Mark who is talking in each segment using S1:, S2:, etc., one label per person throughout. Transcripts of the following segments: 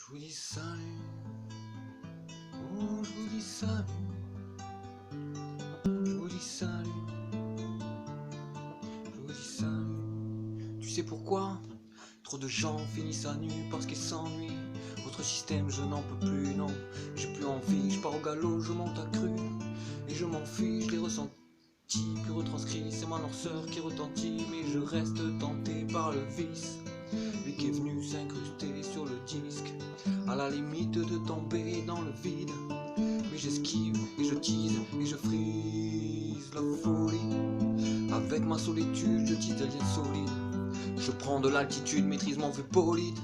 S1: Je vous dis salut, oh je vous dis salut, je vous dis salut, je vous dis salut. Tu sais pourquoi? Trop de gens finissent à nu parce qu'ils s'ennuient. Votre système je n'en peux plus, non, j'ai plus envie, je pars au galop, je monte à cru. Et je m'en fiche, je l'ai ressenti, puis retranscrit, c'est ma noirceur qui retentit. Mais je reste tenté par le vice, lui qui est venu s'incruster sur le disque, à la limite de tomber dans le vide. Mais j'esquive et je tease et je frise la folie. Avec ma solitude je tisse des liens solides. Je prends de l'altitude, maîtrise mon feu bolide.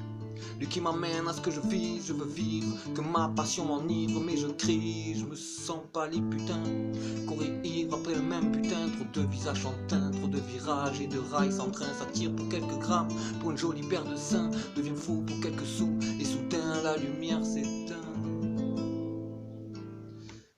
S1: Lui qui m'amène à ce que je vise, je veux vivre, que ma passion m'enivre. Mais je crie, je me sens pâli putain, courir ivre après le même putain. Trop de visages en teint, trop de virages et de rails sans train. Ça tire pour quelques grammes, pour une jolie paire de seins. Devient fou pour quelques sous, et soudain la lumière s'éteint.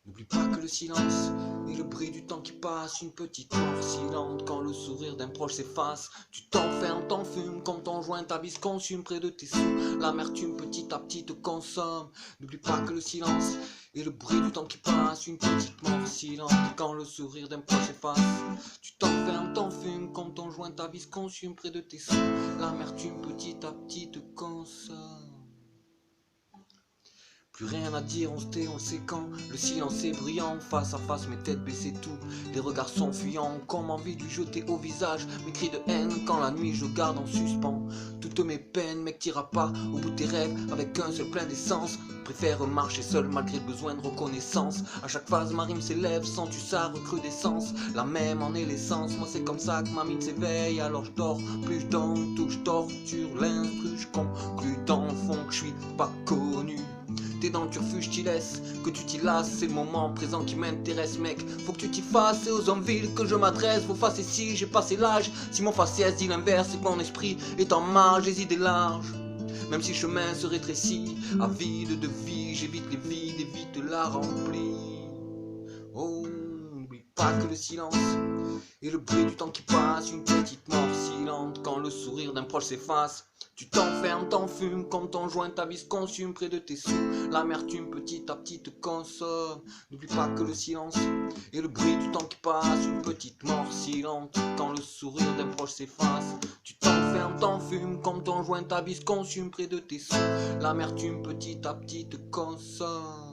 S1: N'oublie pas que le silence et le bruit du temps qui passe, une petite mort silente quand le sourire d'un proche s'efface. Tu t'enfermes, t'enfumes comme ton joint, ta bise consume près de tes sous. L'amertume petit à petit te consomme. N'oublie pas que le silence et le bruit du temps qui passe, une petite mort silente quand le sourire d'un proche s'efface. Tu t'enfermes, t'enfumes comme ton joint, ta bise consume près de tes sous. L'amertume petit à petit te consomme. Plus rien à dire, on se tait, on le sait quand. Le silence est bruyant, face à face, mes têtes baissées tout. Les regards sont fuyants, comme envie de lui jeter au visage mes cris de haine quand la nuit je garde en suspens toutes mes peines. Mec, t'iras pas au bout de tes rêves avec un seul plein d'essence. Préfère marcher seul malgré le besoin de reconnaissance. À chaque phase ma rime s'élève, sens-tu sa recrudescence? La même en est l'essence, moi c'est comme ça que ma mine s'éveille. Alors je dors, plus je donne, tout je torture l'instru. Je conclus dans le fond que je suis pas connu. T'es dans le turfu, je t'y laisse, que tu t'y lasses, c'est le moment présent qui m'intéresse mec. Faut que tu t'y fasses, c'est aux hommes vils que je m'adresse. Vos faces et si j'ai passé l'âge, si mon faciès dit l'inverse, c'est que mon esprit est en marge, les idées larges. Même si le chemin se rétrécit, avide de vie, j'évite les vides, évite la remplie. Oh, n'oublie pas que le silence et le bruit du temps qui passe, une petite mort silente quand le sourire d'un proche s'efface. Tu t'enfermes, t'enfumes comme ton joint, ta vie se consume près de tes sous. L'amertume petit à petit te consomme. N'oublie pas que le silence et le bruit du temps qui passe, une petite mort silente quand le sourire d'un proche s'efface. Tu t'enfermes, t'enfumes comme ton joint, ta vie se consume près de tes sous. L'amertume petit à petit te consomme.